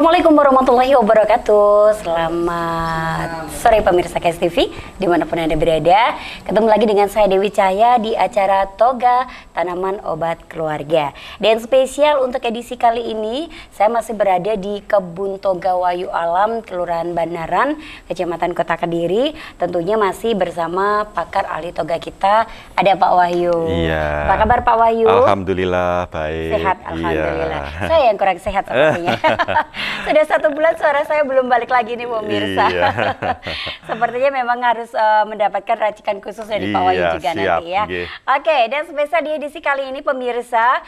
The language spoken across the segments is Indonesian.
Assalamualaikum warahmatullahi wabarakatuh. Selamat sore pemirsa KS TV dimanapun Anda berada. Ketemu lagi dengan saya Dewi Cahaya di acara Toga Tanaman Obat Keluarga. Dan spesial untuk edisi kali ini saya masih berada di Kebun Toga Wahyu Alam, Kelurahan Banaran, Kecamatan Kota Kediri. Tentunya masih bersama pakar ahli toga kita, ada Pak Wahyu. Iya. Apa kabar Pak Wahyu? Alhamdulillah baik. Sehat, alhamdulillah. Iya. Saya yang kurang sehat sepertinya. Sudah 1 bulan suara saya belum balik lagi nih pemirsa. Iya. Sepertinya memang harus mendapatkan racikan khusus dari Pak Wahyu juga siap, nanti ya. Okay. Oke, dan spesial di edisi kali ini pemirsa,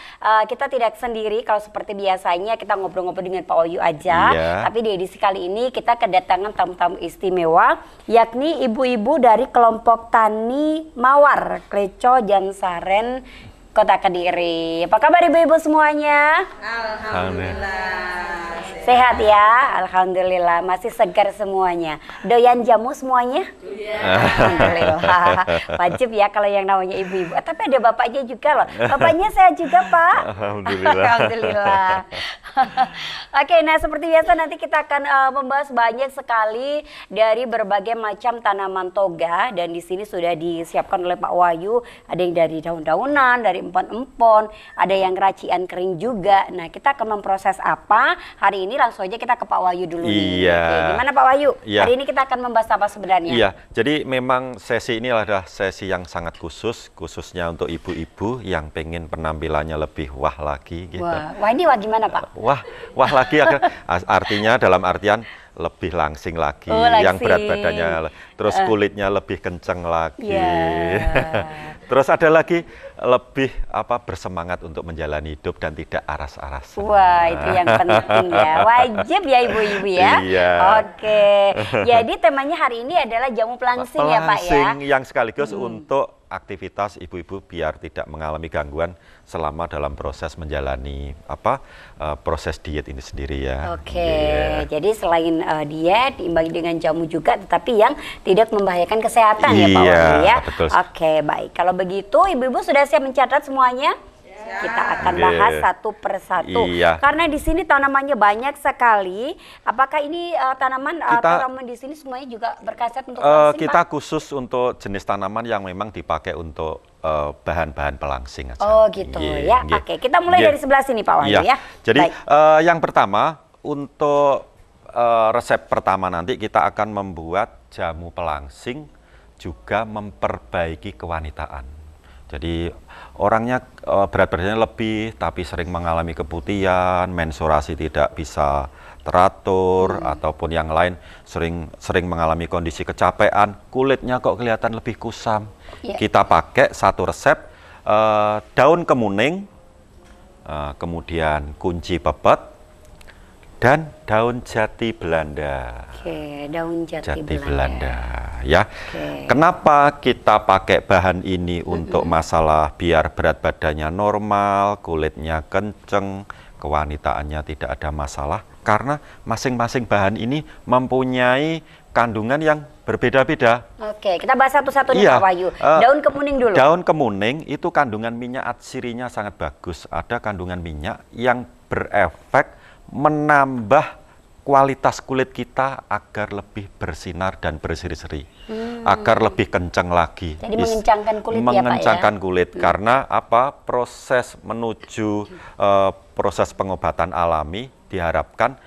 kita tidak sendiri kalau seperti biasanya kita ngobrol-ngobrol dengan Pak Wahyu aja. Iya. Tapi di edisi kali ini kita kedatangan tamu-tamu istimewa, yakni ibu-ibu dari kelompok tani Mawar, Kleco, Jansaren, Kota Kediri. Apa kabar ibu-ibu semuanya? Alhamdulillah. Sehat ya, alhamdulillah. Masih segar semuanya. Doyan jamu semuanya? Iya. Alhamdulillah. Wajib ya kalau yang namanya ibu-ibu. Tapi ada bapaknya juga loh. Bapaknya sehat juga Pak. Alhamdulillah. Alhamdulillah. Oke, nah seperti biasa nanti kita akan membahas banyak sekali dari berbagai macam tanaman toga, dan di sini sudah disiapkan oleh Pak Wahyu. Ada yang dari daun-daunan, dari empon-empon, ada yang racian kering juga. Nah, kita akan memproses apa hari ini? Langsung aja kita ke Pak Wahyu dulu nih. Iya. Oke, gimana Pak Wahyu? Iya. Hari ini kita akan membahas apa sebenarnya? Iya, jadi memang sesi ini adalah sesi yang sangat khususnya untuk ibu-ibu yang pengen penampilannya lebih wah lagi gitu. Wah, ini wah gimana Pak? Wah lagi artinya dalam artian lebih langsing lagi, yang berat badannya, terus kulitnya lebih kenceng lagi. Yeah. Terus ada lagi lebih bersemangat untuk menjalani hidup dan tidak aras-arasan. Wah, itu yang penting ya. Wajib ya ibu-ibu ya. Iya. Oke. Jadi temanya hari ini adalah jamu pelangsing ya Pak ya. Pelangsing yang sekaligus untuk aktivitas ibu-ibu biar tidak mengalami gangguan selama dalam proses menjalani proses diet ini sendiri ya. Oke. Yeah. Jadi selain diet diimbangi dengan jamu juga, tetapi yang tidak membahayakan kesehatan ya Pak Wahyu ya. Betul. Oke, baik. Kalau begitu ibu-ibu sudah siap mencatat semuanya? Kita akan bahas satu persatu. Iya. Karena di sini tanamannya banyak sekali. Apakah ini tanaman di sini semuanya juga berkhasiat untuk pelangsing, kita Pak? khusus untuk jenis tanaman yang memang dipakai untuk bahan-bahan pelangsing aja. Oh gitu ya. Oke, kita mulai dari sebelah sini Pak Wahyu ya. Jadi yang pertama untuk resep pertama nanti kita akan membuat jamu pelangsing juga memperbaiki kewanitaan. Jadi orangnya berat badannya lebih tapi sering mengalami keputihan, menstruasi tidak bisa teratur ataupun yang lain sering mengalami kondisi kecapean, kulitnya kok kelihatan lebih kusam. Yeah. Kita pakai satu resep daun kemuning, kemudian kunci pepet, dan daun jati Belanda. Oke, daun jati Belanda ya. Kenapa kita pakai bahan ini untuk masalah biar berat badannya normal, kulitnya kenceng, kewanitaannya tidak ada masalah? Karena masing-masing bahan ini mempunyai kandungan yang berbeda-beda. Oke, kita bahas satu-satu nih Pak Wahyu. Daun kemuning dulu. Daun kemuning itu kandungan minyak atsirinya sangat bagus. Ada kandungan minyak yang berefek menambah kualitas kulit kita agar lebih bersinar dan berseri-seri, agar lebih kencang lagi. Jadi mengencangkan kulit mengencangkan kulit karena proses menuju proses pengobatan alami diharapkan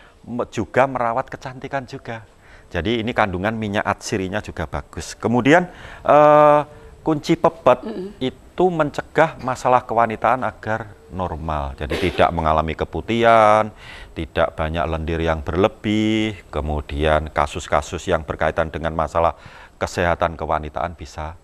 juga merawat kecantikan juga. Jadi ini kandungan minyak atsirinya juga bagus. Kemudian kunci pepet itu mencegah masalah kewanitaan agar normal. Jadi tidak mengalami keputihan, tidak banyak lendir yang berlebih, kemudian kasus-kasus yang berkaitan dengan masalah kesehatan kewanitaan bisa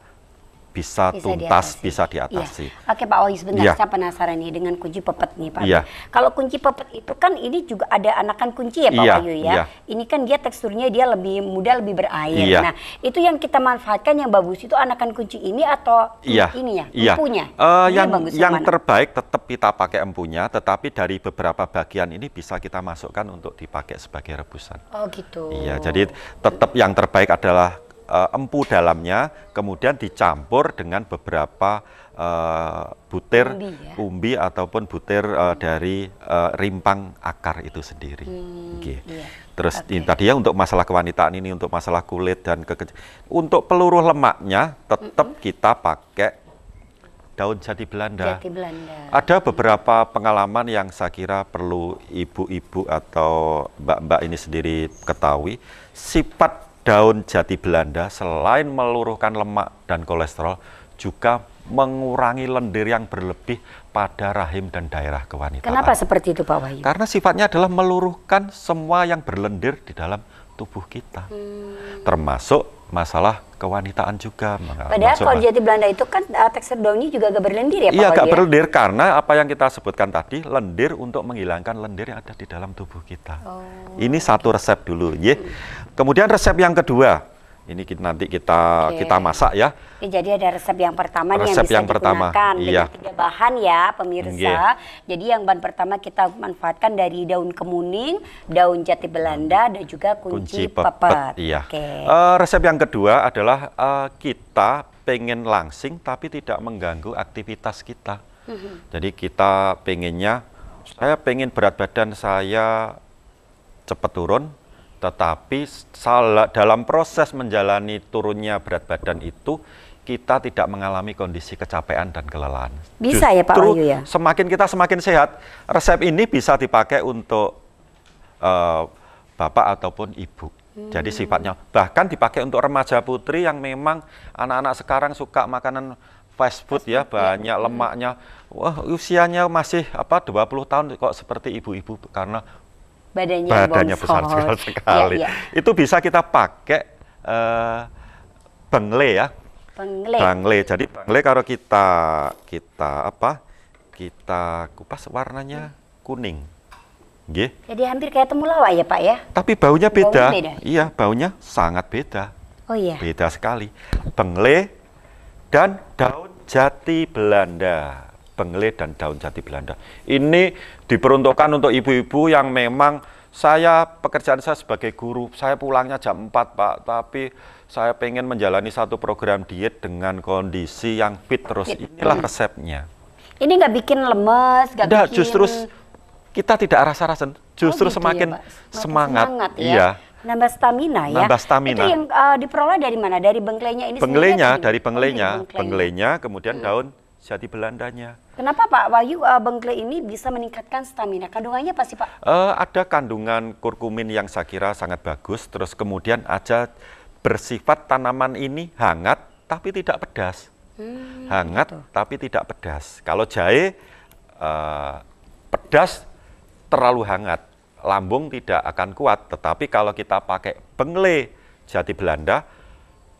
tuntas, bisa diatasi. Iya. Oke Pak Wahyu, sebentar, saya penasaran nih dengan kunci pepet nih Pak. Iya. Kalau kunci pepet itu kan ini juga ada anakan kunci ya Pak Wahyu ya. Iya. Ini kan dia teksturnya dia lebih mudah, lebih berair. Iya. Nah itu yang kita manfaatkan yang bagus itu anakan kunci ini atau ininya, empunya? Yang terbaik tetap kita pakai empunya, tetapi dari beberapa bagian ini bisa kita masukkan untuk dipakai sebagai rebusan. Oh gitu. Iya, jadi tetap yang terbaik adalah empu dalamnya, kemudian dicampur dengan beberapa butir umbi okay. ataupun butir dari rimpang akar itu sendiri. Okay. Yeah. Terus okay. Tadi ya untuk masalah kewanitaan ini, untuk masalah kulit dan untuk peluruh lemaknya tetap kita pakai daun jati Belanda. Ada beberapa pengalaman yang saya kira perlu ibu-ibu atau mbak-mbak ini sendiri ketahui. Sifat daun jati Belanda selain meluruhkan lemak dan kolesterol juga mengurangi lendir yang berlebih pada rahim dan daerah kewanitaan. Kenapa seperti itu Pak Wahyu? Karena sifatnya adalah meluruhkan semua yang berlendir di dalam tubuh kita. Termasuk masalah kewanitaan juga. Padahal kalau jati Belanda itu kan tekstur daunnya juga agak berlendir ya Pak Wahyu? Iya, agak berlendir karena apa yang kita sebutkan tadi, lendir untuk menghilangkan lendir yang ada di dalam tubuh kita. Ini satu resep dulu. Kemudian resep yang kedua, ini nanti kita masak ya. Jadi ada resep yang pertama nih yang bisa digunakan dengan 3 bahan ya pemirsa. Jadi yang bahan pertama kita manfaatkan dari daun kemuning, daun jati Belanda dan juga kunci pepet. Iya. Resep yang kedua adalah kita pengen langsing tapi tidak mengganggu aktivitas kita. Jadi kita pengennya, saya pengen berat badan saya cepat turun. Tetapi dalam proses menjalani turunnya berat badan itu, kita tidak mengalami kondisi kecapean dan kelelahan. Bisa ya Pak Wahyu ya? Semakin kita semakin sehat, resep ini bisa dipakai untuk bapak ataupun ibu. Jadi sifatnya, bahkan dipakai untuk remaja putri yang memang anak-anak sekarang suka makanan fast food ya, banyak lemaknya. Wah, usianya masih 20 tahun kok seperti ibu-ibu karena badannya besar sekali. Itu bisa kita pakai bengle ya. Bengle. Jadi bengle kalau kita kupas warnanya kuning. Jadi hampir kayak temulawak ya Pak ya? Tapi baunya beda. Iya, baunya sangat beda. Oh iya. Beda sekali. Bengle dan daun jati Belanda. Bengle dan daun jati Belanda. Ini diperuntukkan untuk ibu-ibu yang memang pekerjaan saya sebagai guru, saya pulangnya jam 4 Pak, tapi saya pengen menjalani satu program diet dengan kondisi yang fit terus. Inilah resepnya. Ini nggak bikin lemes, nggak bikin... Justru kita tidak rasa-rasa, justru semakin semangat. Iya. Nambah stamina ya. Nambah stamina. Itu yang diperoleh dari mana? Dari benglenya ini? Dari benglenya, kemudian daun jati Belandanya. Kenapa Pak Wahyu bengle ini bisa meningkatkan stamina? Kandungannya apa sih Pak? Ada kandungan kurkumin yang saya kira sangat bagus. Terus kemudian bersifat tanaman ini hangat tapi tidak pedas. Hangat tapi tidak pedas. Kalau jahe pedas terlalu hangat, lambung tidak akan kuat. Tetapi kalau kita pakai bengle jati Belanda,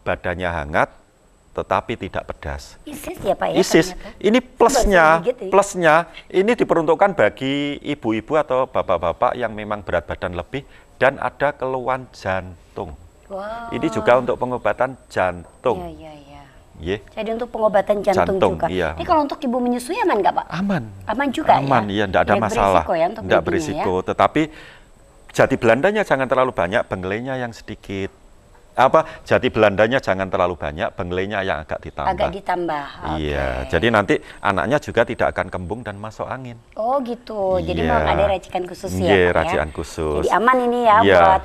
badannya hangat tetapi tidak pedas. Isis ya Pak ya? Isis. Ini plusnya ini diperuntukkan bagi ibu-ibu atau bapak-bapak yang memang berat badan lebih dan ada keluhan jantung. Wow. Ini juga untuk pengobatan jantung. Jadi untuk pengobatan jantung juga. Iya. Ini kalau untuk ibu menyusui aman nggak Pak? Aman. Aman juga aman, ya? Tidak ada masalah. Tidak berisiko. Ya? Tetapi jati Belandanya jangan terlalu banyak, benglenya yang sedikit. Jati Belandanya jangan terlalu banyak, benglenya yang agak ditambah. Iya, jadi nanti anaknya juga tidak akan kembung dan masuk angin. Oh gitu, jadi memang ada racikan khusus ya? Iya, racikan khusus. Jadi aman ini ya buat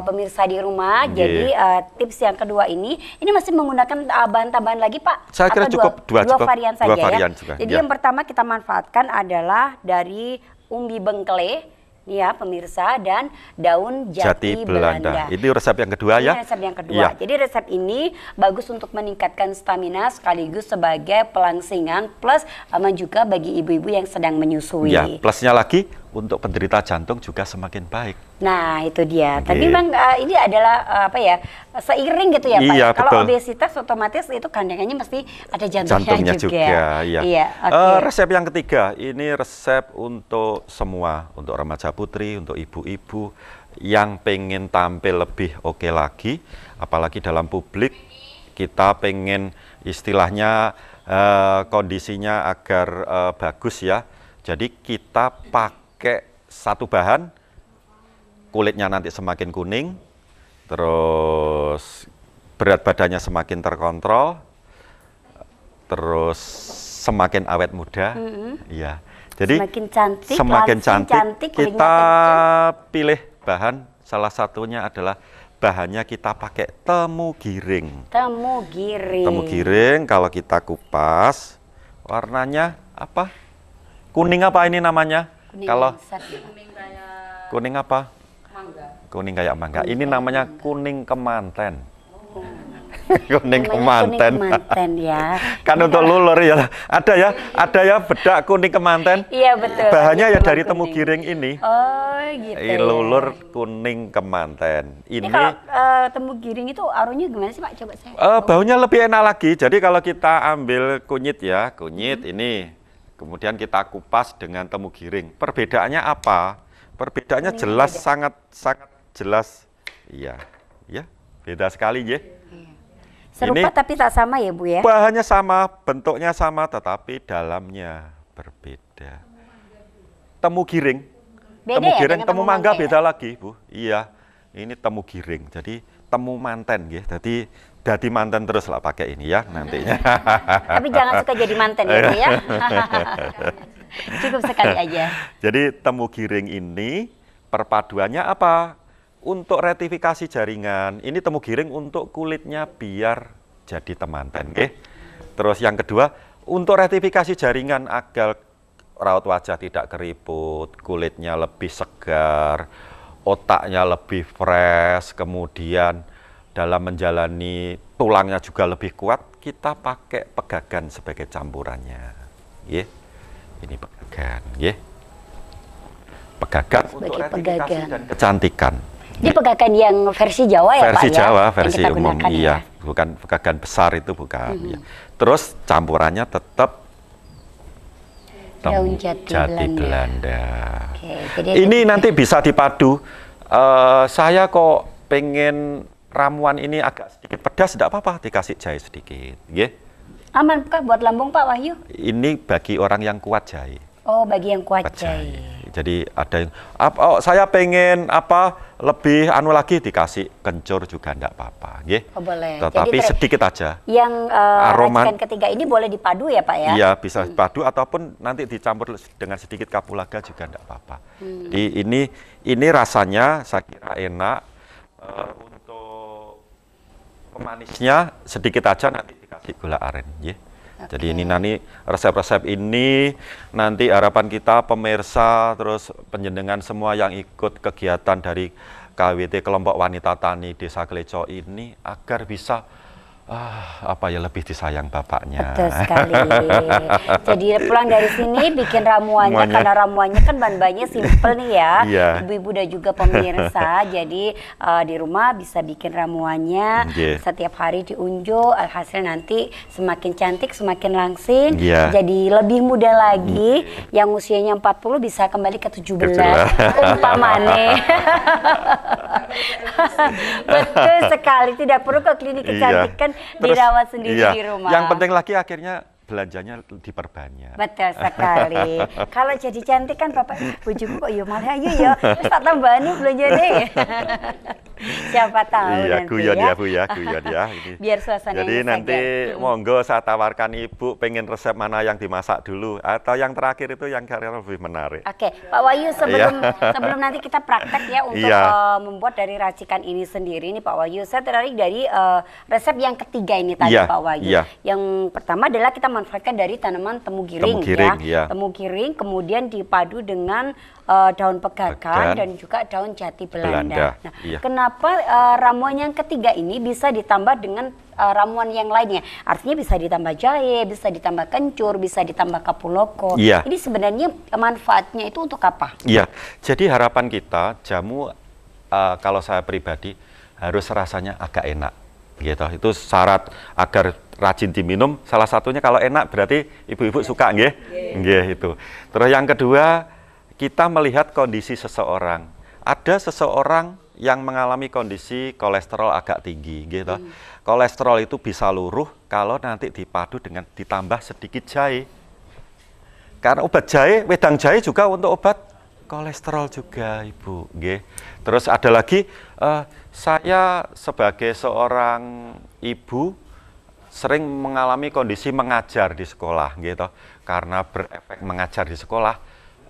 pemirsa di rumah. Jadi tips yang kedua ini masih menggunakan bahan tambahan lagi Pak? Saya kira cukup dua varian saja ya? Juga, jadi yang pertama kita manfaatkan adalah dari umbi bengkele. Ya pemirsa, dan daun jati Belanda. Ini resep yang kedua ya? Ini resep yang kedua. Jadi resep ini bagus untuk meningkatkan stamina sekaligus sebagai pelangsingan plus aman juga bagi ibu-ibu yang sedang menyusui. Ya, plusnya lagi untuk penderita jantung juga semakin baik. Nah itu dia. Tapi memang ini adalah seiring gitu ya Pak. Iya, kalau obesitas otomatis itu kandungannya mesti ada jantungnya juga. Iya. Resep yang ketiga ini resep untuk semua, untuk remaja putri, untuk ibu-ibu yang pengen tampil lebih oke lagi, apalagi dalam publik kita pengen istilahnya kondisinya agar bagus ya. Jadi kita pakai satu bahan, kulitnya nanti semakin kuning, terus berat badannya semakin terkontrol, terus semakin awet muda. Ya. Jadi semakin cantik, kita pilih bahan, salah satunya adalah bahannya kita pakai temu giring. Temu giring. Temu giring kalau kita kupas warnanya apa? Kuning apa ini namanya? Kuning kalau kuning kuning kayak apa? mangga. Kuning kayak mangga. Ini namanya kuning kemanten. Oh. Kuning kemanten. Kuning kemanten ya. Kan untuk lulur ya. Ada ya bedak kuning kemanten. Iya betul. Bahannya ya dari kuning. temu giring ini. Oh gitu ya. Lulur kuning kemanten. Ini kalau temu giring itu aromanya gimana sih Pak? Coba saya. Baunya lebih enak lagi. Jadi kalau kita ambil kunyit ya, kunyit ini. Kemudian kita kupas dengan temu giring. Perbedaannya apa? Perbedaannya jelas, sangat jelas. Iya, ya, beda sekali ya. Serupa tapi tak sama ya Bu ya? Bahannya sama, bentuknya sama, tetapi dalamnya berbeda. Temu giring, Beda temu ya, giring, dengan temu mangga ya? beda lagi Bu. Iya, ini temu giring. Jadi temu manten ya. Jadi manten terus lah pakai ini ya nantinya. Tapi jangan suka jadi manten ya Bu ya. Cukup sekali aja. Jadi temu giring ini perpaduannya apa? Untuk retifikasi jaringan. Ini temu giring untuk kulitnya biar jadi temanten, okay? Terus yang kedua, untuk retifikasi jaringan agar raut wajah tidak keriput, kulitnya lebih segar, otaknya lebih fresh, kemudian dalam menjalani tulangnya juga lebih kuat, kita pakai pegagan sebagai campurannya. Yeah. Ini pegagan, ya. Pegagan untuk retifikasi dan kecantikan. Ini pegagan yang versi Jawa ya versi Pak ya? Jawa, versi umum, ya? iya. Bukan pegagan besar itu bukan. Ya. Terus campurannya tetap daun jati Belanda. Oke, jadi ini nanti bisa dipadu. Saya kok pengen ramuan ini agak sedikit pedas, tidak apa-apa, dikasih jahe sedikit, ya. Aman kah buat lambung Pak Wahyu? Ini bagi orang yang kuat jahe. Oh, bagi yang kuat jahe. Jadi ada yang saya pengen lebih lagi dikasih kencur juga enggak apa-apa, nggih. Oh, boleh. Tetapi jadi, sedikit aja. Yang racikan ketiga ini boleh dipadu ya Pak ya? Iya, bisa dipadu ataupun nanti dicampur dengan sedikit kapulaga juga enggak apa-apa. Jadi ini rasanya saya kira enak. Untuk pemanisnya sedikit aja, nanti dikasih gula aren, ya. Okay. Jadi ini nanti resep-resep ini nanti harapan kita pemirsa terus penjenengan semua yang ikut kegiatan dari KWT Kelompok Wanita Tani Desa Kleco ini agar bisa lebih disayang bapaknya. Betul sekali. Jadi pulang dari sini bikin ramuannya karena ramuannya kan bahan-bahannya simple nih ya. Iya. Ibu-ibu dan juga pemirsa. Jadi di rumah bisa bikin ramuannya setiap hari diunjuk. Alhasil nanti semakin cantik, semakin langsing. Jadi lebih muda lagi. Yang usianya 40 bisa kembali ke 17. Umpamane. Betul sekali. Tidak perlu ke klinik kecantikan. Dirawat sendiri di rumah. Yang penting lagi akhirnya belanjanya diperbanyak. Betul sekali. Kalau jadi cantik kan Bapak, bojoku kok yo malah ayo ya. Terus tak tambahane belanja deh. Siapa tahu iya, nanti guyon ya. Bu ya, guyon ya. Ini. Biar suasana. Jadi nanti monggo saya tawarkan Ibu pengen resep mana yang dimasak dulu atau yang terakhir itu yang kira-kira lebih menarik. Oke, Pak Wahyu sebelum nanti kita praktek ya untuk membuat dari racikan ini sendiri nih Pak Wahyu. Saya tertarik dari resep yang ketiga ini tadi Pak Wahyu. Yang pertama adalah kita manfaatkan dari tanaman temu giring, ya. Temu giring kemudian dipadu dengan daun pegagan dan juga daun jati Belanda. Nah, kenapa ramuan yang ketiga ini bisa ditambah dengan ramuan yang lainnya? Artinya bisa ditambah jahe, bisa ditambah kencur, bisa ditambah kapuloko. Ini sebenarnya manfaatnya itu untuk apa? Iya, jadi harapan kita jamu kalau saya pribadi harus rasanya agak enak. Gitu. Itu syarat agar rajin diminum. Salah satunya kalau enak berarti ibu-ibu suka, nggih? Nggih, itu. Terus yang kedua, kita melihat kondisi seseorang. Ada seseorang yang mengalami kondisi kolesterol agak tinggi, gitu. Kolesterol itu bisa luruh kalau nanti dipadu dengan ditambah sedikit jahe. Karena obat jahe, wedang jahe juga untuk obat kolesterol juga, Ibu. Nggih. Terus ada lagi, saya sebagai seorang ibu sering mengalami kondisi mengajar di sekolah, gitu. Karena berefek mengajar di sekolah,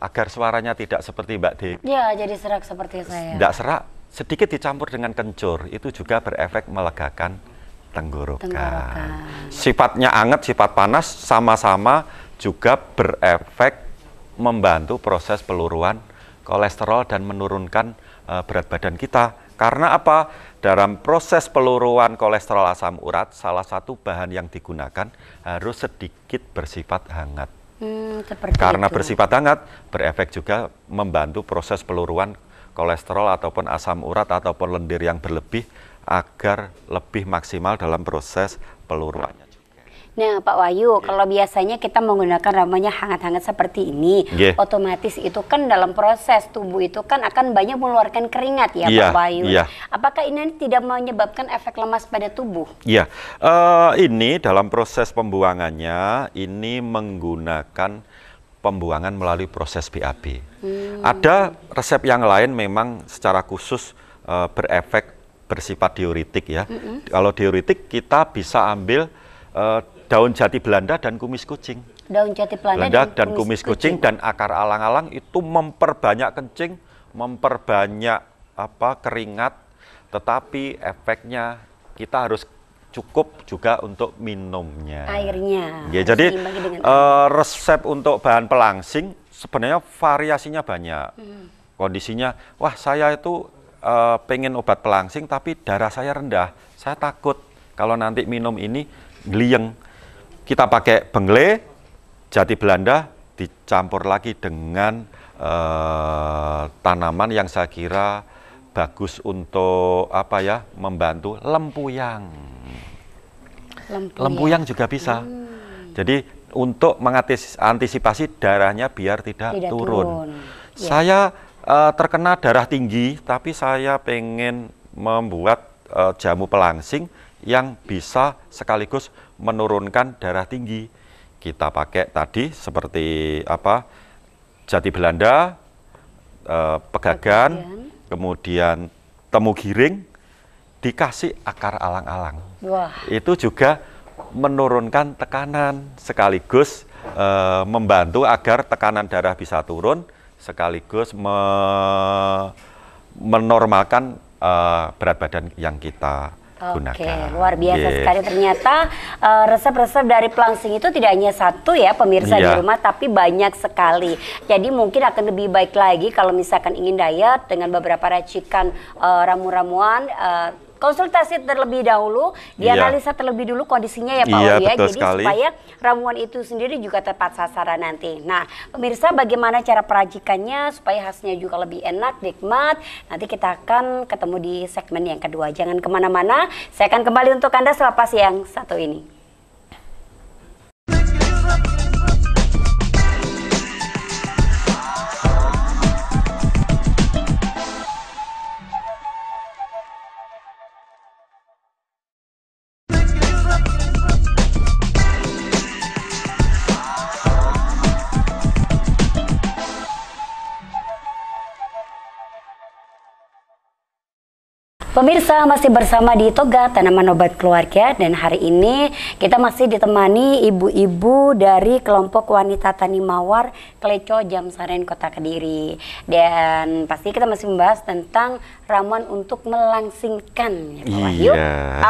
agar suaranya tidak seperti Mbak Dewi. Ya, jadi serak seperti saya. Tidak serak, sedikit dicampur dengan kencur, itu juga berefek melegakan tenggorokan. Sifatnya anget, sifat panas, sama-sama juga berefek membantu proses peluruan kolesterol dan menurunkan berat badan kita. Karena apa? Dalam proses peluruan kolesterol asam urat, salah satu bahan yang digunakan harus sedikit bersifat hangat. Karena itu bersifat hangat, berefek juga membantu proses peluruan kolesterol ataupun asam urat ataupun lendir yang berlebih agar lebih maksimal dalam proses peluruannya. Nah, Pak Wahyu, kalau biasanya kita menggunakan ramuannya hangat-hangat seperti ini, otomatis itu kan dalam proses tubuh itu kan akan banyak mengeluarkan keringat ya, Pak Wahyu. Apakah ini tidak menyebabkan efek lemas pada tubuh? Iya, ini dalam proses pembuangannya, ini menggunakan pembuangan melalui proses BAB. Ada resep yang lain memang secara khusus berefek bersifat diuretik ya. Kalau diuretik kita bisa ambil daun jati Belanda dan kumis kucing. Daun jati Belanda dan kumis kucing dan akar alang-alang itu memperbanyak kencing, memperbanyak keringat, tetapi efeknya kita harus cukup juga untuk minumnya. Airnya. Ya, jadi resep untuk bahan pelangsing sebenarnya variasinya banyak. Kondisinya, wah saya itu pengen obat pelangsing tapi darah saya rendah. Saya takut kalau nanti minum ini gliyeng. Kita pakai bengle, jati Belanda, dicampur lagi dengan tanaman yang saya kira bagus untuk membantu lempuyang. Lempuyang juga bisa. Jadi untuk mengantisipasi darahnya biar tidak turun. Saya terkena darah tinggi, tapi saya pengen membuat jamu pelangsing yang bisa sekaligus menurunkan darah tinggi. Kita pakai tadi seperti jati Belanda, pegagan, kemudian temu giring, dikasih akar alang-alang. Itu juga menurunkan tekanan sekaligus membantu agar tekanan darah bisa turun, sekaligus menormalkan berat badan yang kita gunakan. Luar biasa sekali. Ternyata resep-resep dari pelangsing itu tidak hanya satu ya pemirsa di rumah, tapi banyak sekali. Jadi mungkin akan lebih baik lagi kalau misalkan ingin diet dengan beberapa racikan ramu-ramuan. Konsultasi terlebih dahulu, dianalisa terlebih dulu kondisinya ya Pak Wahyu ya. Jadi supaya ramuan itu sendiri juga tepat sasaran nanti. Nah, pemirsa bagaimana cara peracikannya supaya hasilnya juga lebih enak, nikmat. Nanti kita akan ketemu di segmen yang kedua. Jangan kemana-mana, saya akan kembali untuk Anda selepas yang satu ini. Pemirsa masih bersama di Toga Tanaman Obat Keluarga, dan hari ini kita masih ditemani ibu-ibu dari kelompok wanita Tani Mawar Kleco Jamsaren Kota Kediri, dan pasti kita masih membahas tentang ramuan untuk melangsingkan ya Pak Wahyu.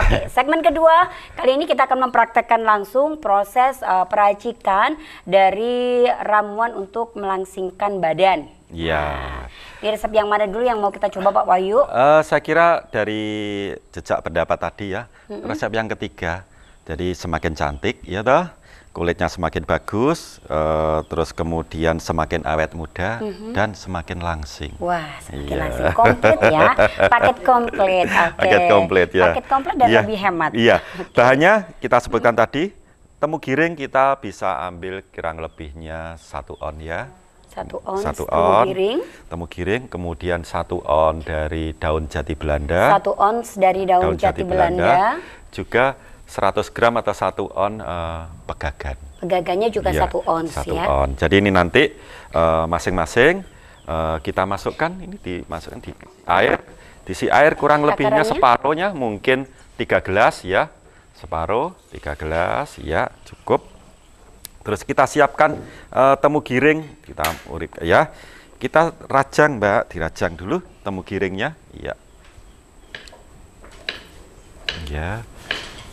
Oke, segmen kedua kali ini kita akan mempraktekkan langsung proses peracikan dari ramuan untuk melangsingkan badan. Di resep yang mana dulu yang mau kita coba Pak Wahyu? Saya kira dari jejak pendapat tadi ya, resep yang ketiga. Jadi semakin cantik ya toh, kulitnya semakin bagus, terus kemudian semakin awet muda dan semakin langsing. Wah, semakin langsing, komplit ya, paket komplit. Paket komplit ya. Paket komplit dan lebih hemat. Bahannya kita sebutkan tadi, temu giring kita bisa ambil kurang lebihnya 1 on ya. 1 ons temu giring, kemudian 1 on dari daun jati Belanda, 1 ons dari daun jati Belanda, juga 100 gram atau 1 on pegagan. Pegagannya juga 1 ons 1 on. Jadi ini nanti masing-masing Kita masukkan, ini dimasukkan di air, diisi air kurang lebihnya separuhnya, mungkin 3 gelas ya, separuh 3 gelas ya, cukup. Terus kita siapkan temu giring, kita urip ya, kita rajang Mbak, dirajang dulu temu giringnya, ya. Ya.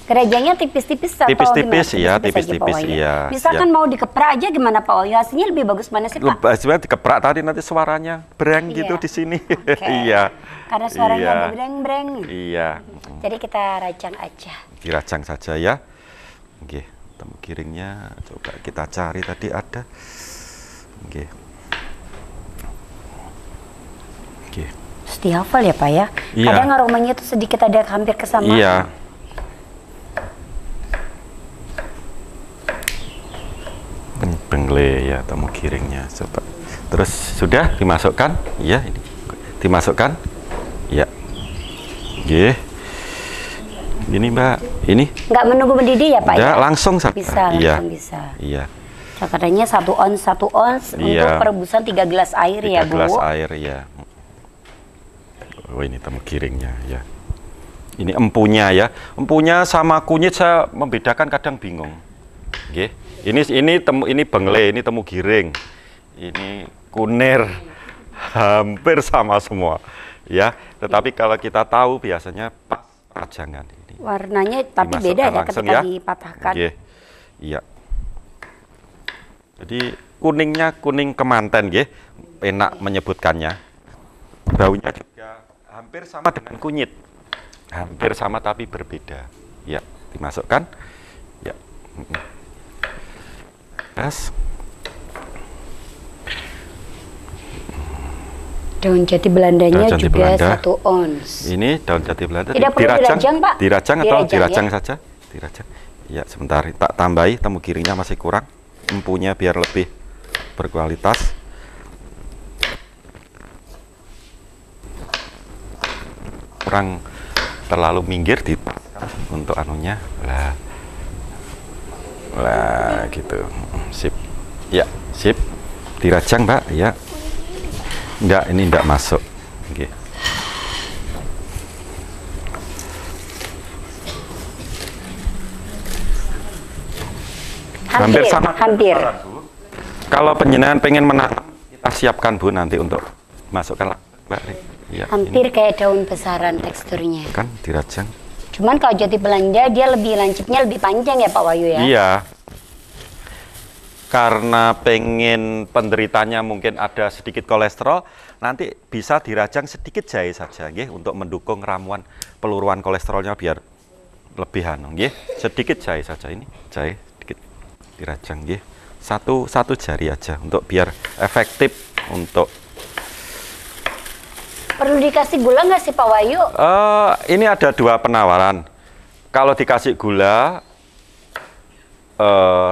Kerajangnya tipis-tipis atau tipis-tipis ya, tipis-tipis ya. Misalkan mau dikeprak aja gimana Pak Wahyu? Hasilnya lebih bagus mana sih Pak? Sebenarnya dikeprak tadi nanti suaranya breng gitu di sini. Iya. Karena suaranya ada breng-breng. Iya. Jadi kita rajang aja. Dirajang saja ya. Oke, temu giringnya coba kita cari tadi ada. Oke. Oke. Mesti hafal ya Pak ya. Iya. Kadang aromanya itu sedikit ada hampir kesamaan. Iya. Bengle ya, temu giringnya coba. Terus sudah dimasukkan, ya ini dimasukkan, ya. Oke. Ini Mbak, ini. Nggak menunggu mendidih ya Pak? Ya, ya? langsung saja. Bisa, iya. langsung bisa. Iya. Takarannya 1 ons Iya. untuk perebusan 3 gelas air 3 ya Bu. gelas air ya. Oh ini temu giringnya ya. Ini empunya ya. Empunya sama kunyit saya membedakan kadang bingung. Oke. Ini bengle, ini temu giring. Ini kunir. Hampir sama semua. Ya, tetapi kalau kita tahu biasanya pas rajangan ini. Warnanya tapi beda ya ketika ya. dipatahkan. Oke. Iya. Jadi kuningnya kuning kemanten nggih. Enak menyebutkannya. Baunya juga hampir sama dengan kunyit. Hampir sama tapi berbeda. Ya, dimasukkan. Ya. Tes. Daun jati Belandanya Daun jati juga Belanda. 1 ons. Ini daun jati Belanda. Tidak perlu dirajang, Pak? Dirajang atau dirajang ya? saja? Dirajang. Ya, sebentar. Tak tambahi, temu giringnya masih kurang. Empunya biar lebih berkualitas. Kurang terlalu minggir di untuk anunya. Lah gitu. Sip. Ya, sip. Dirajang, Mbak, ya. Enggak, ini enggak masuk. Oke. Hampir sama. Hampir. Kalau penjenengan pengen menata, kita siapkan Bu nanti untuk masukkan Mbak. Ya, hampir kayak daun besaran teksturnya. Kan dirajang. Cuman kalau jati Belanda dia lebih lancipnya lebih panjang ya Pak Wahyu ya? Iya. Karena pengen penderitanya mungkin ada sedikit kolesterol, nanti bisa dirajang sedikit jahe saja nggih untuk mendukung ramuan peluruan kolesterolnya biar lebih anu nggih. Sedikit jahe saja ini, jahe sedikit dirajang nggih. Satu jari aja untuk biar efektif untuk. Perlu dikasih gula nggak sih Pak Wahyu? Ini ada 2 penawaran. Kalau dikasih gula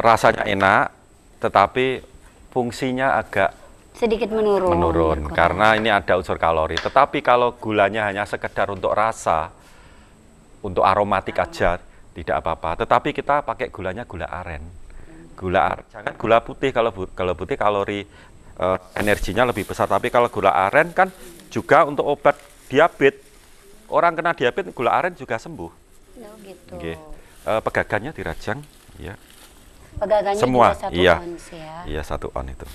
rasanya enak, tetapi fungsinya agak sedikit menurun. Karena ini ada unsur kalori. Tetapi kalau gulanya hanya sekedar untuk rasa, untuk aromatik aja, tidak apa-apa. Tetapi kita pakai gulanya gula aren. Jangan gula putih. Kalau putih kalori energinya lebih besar. Tapi kalau gula aren kan juga untuk obat diabetes. Orang kena diabetes gula aren juga sembuh. Oh, gitu. Okay. Pegagannya dirajang, ya. Pegagannya semua, juga 1 iya. ons ya. Iya, 1 on itu.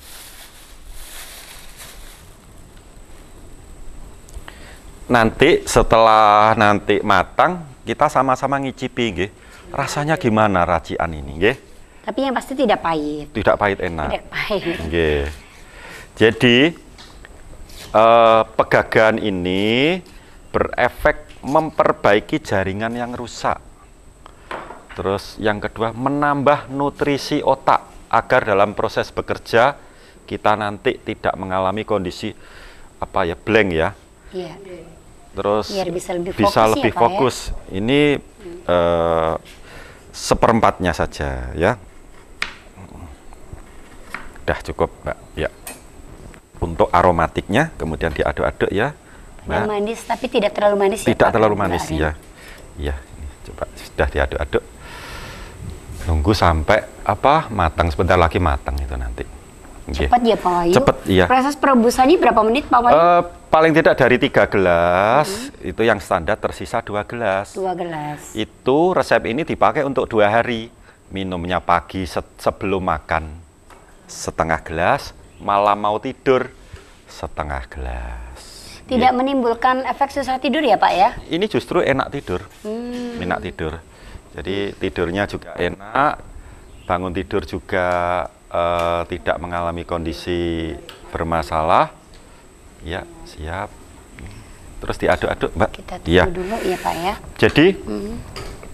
Nanti setelah matang, kita sama-sama ngicipi, nggih. Rasanya gimana racikan ini, nggih? Tapi yang pasti tidak pahit. Tidak pahit, enak. Tidak pahit. Nggih. Jadi pegagan ini berefek memperbaiki jaringan yang rusak. Terus yang kedua menambah nutrisi otak agar dalam proses bekerja kita nanti tidak mengalami kondisi blank ya. Iya. Terus biar bisa lebih fokus. Ya? Ini 1/4-nya saja ya. Udah cukup Mbak. Ya. Untuk aromatiknya kemudian diaduk-aduk ya. Mbak. Manis tapi tidak terlalu manis ya. Tidak terlalu manis ya. Iya, ini coba sudah diaduk-aduk. Nunggu sampai matang, sebentar lagi matang itu nanti. Cepat ya Pak Wahyu? Cepat, iya. Proses perebusannya berapa menit Pak Wahyu? Paling tidak dari 3 gelas, itu yang standar tersisa 2 gelas. 2 gelas. Itu resep ini dipakai untuk 2 hari. Minumnya pagi sebelum makan setengah gelas, malam mau tidur setengah gelas. Tidak menimbulkan efek susah tidur ya Pak ya? Ini justru enak tidur, enak tidur. Jadi tidurnya juga enak, bangun tidur juga tidak mengalami kondisi bermasalah. Ya, siap. Terus diaduk-aduk, Mbak. Kita tunggu dulu ya Pak ya. Jadi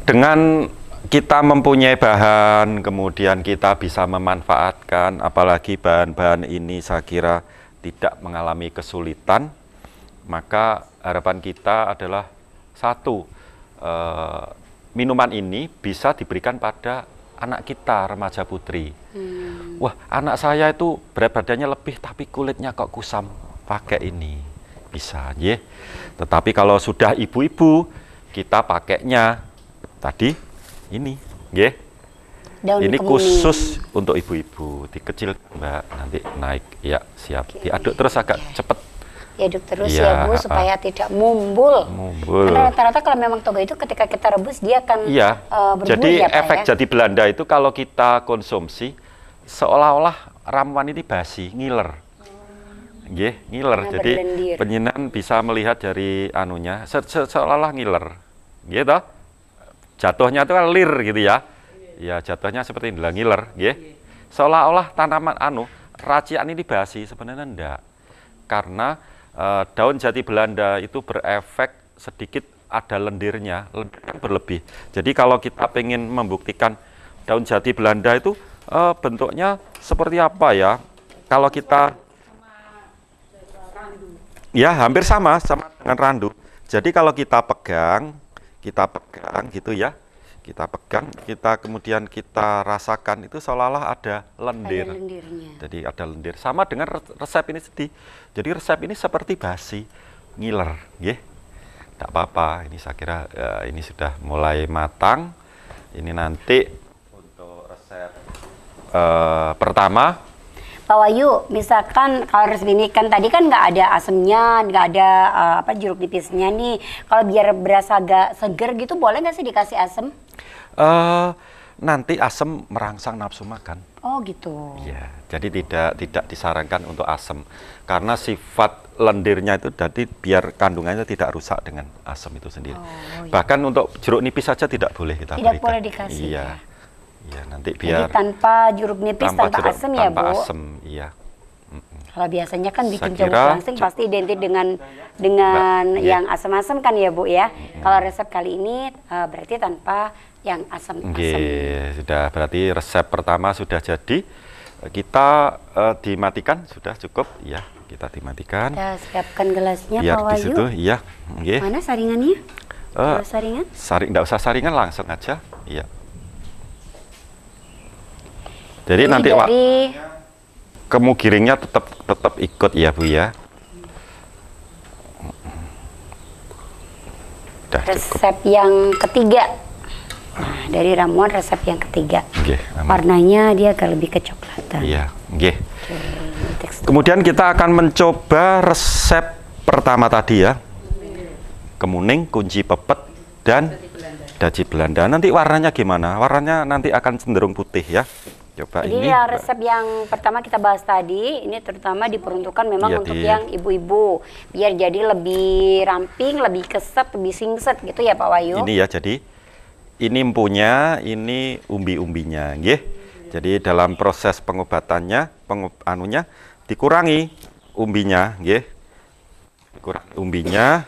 dengan kita mempunyai bahan, kemudian kita bisa memanfaatkan, apalagi bahan-bahan ini saya kira tidak mengalami kesulitan, maka harapan kita adalah satu, minuman ini bisa diberikan pada anak kita, remaja putri. Wah, anak saya itu berat badannya lebih tapi kulitnya kok kusam, pakai ini bisa, ya. Tetapi kalau sudah ibu-ibu, kita pakainya tadi ini, ya. Ini khusus untuk ibu-ibu, dikecil Mbak, nanti naik, ya siap. Diaduk terus agak cepet. Diaduk terus ya Bu, supaya tidak mumbul. Karena rata-rata kalau memang toga itu ketika kita rebus dia akan berbuih. Jadi ya, Pak, efek jadi Belanda itu kalau kita konsumsi seolah-olah ramuan ini basi, ngiler. Ngiler. Jadi penyinan bisa melihat dari anunya seolah-olah ngiler. Gitu. Jatuhnya itu kan lir gitu ya. Ya jatuhnya seperti ini, ngiler, seolah-olah tanaman racian ini basi, sebenarnya enggak. Karena daun jati Belanda itu berefek sedikit ada lendirnya, lendir berlebih. Jadi kalau kita ingin membuktikan daun jati Belanda itu bentuknya seperti apa ya? Kalau kita ya hampir sama dengan randu. Jadi kalau kita pegang gitu ya. Kita pegang, kemudian kita rasakan itu seolah-olah ada lendir. Ada lendirnya. Jadi ada lendir. Sama dengan resep ini sedih. Jadi resep ini seperti basi, ngiler, tidak apa-apa. Ini saya kira ini sudah mulai matang. Ini nanti untuk resep pertama. Pak Wahyu, misalkan kalau resep ini kan tadi kan nggak ada asemnya, nggak ada jeruk nipisnya nih. Kalau biar berasa agak seger gitu, boleh nggak sih dikasih asem? Nanti asem merangsang nafsu makan. Oh gitu. Ya, jadi tidak disarankan untuk asem karena sifat lendirnya itu jadi biar kandungannya tidak rusak dengan asem itu sendiri. Iya. Bahkan untuk jeruk nipis saja tidak boleh kita berikan. Tidak boleh dikasih. Iya. Ya, nanti biar jadi tanpa jeruk nipis, tanpa asem ya, Bu? Tanpa asem, iya. Kalau biasanya kan bikin jamu langsing pasti identik dengan yang asam-asam kan ya, Bu ya. Kalau resep kali ini berarti tanpa yang asam-asam. Sudah, berarti resep pertama sudah jadi. Kita dimatikan, sudah cukup, ya. Kita dimatikan. Kita siapkan gelasnya, biar Pak Wahyu. Di situ, iya. Mana saringannya? Saringan? Enggak usah saringan, langsung aja. Iya. Jadi ini nanti kamu giringnya tetap ikut ya Bu ya. Udah, resep yang ketiga. Nah, dari ramuan resep yang ketiga. Warnanya dia agak lebih kecoklatan. Iya, kemudian kita akan mencoba resep pertama tadi ya. Kemuning, kunci pepet, dan daji Belanda. Nanti warnanya gimana? Warnanya nanti akan cenderung putih ya. Coba jadi ini. resep yang pertama kita bahas tadi, ini terutama diperuntukkan memang untuk yang ibu-ibu, biar jadi lebih ramping, lebih keset, lebih singset gitu ya Pak Wahyu. Ini ya, jadi ini empunya, ini umbi-umbinya, Jadi dalam proses pengobatannya, dikurangi umbinya, dikurangi umbinya.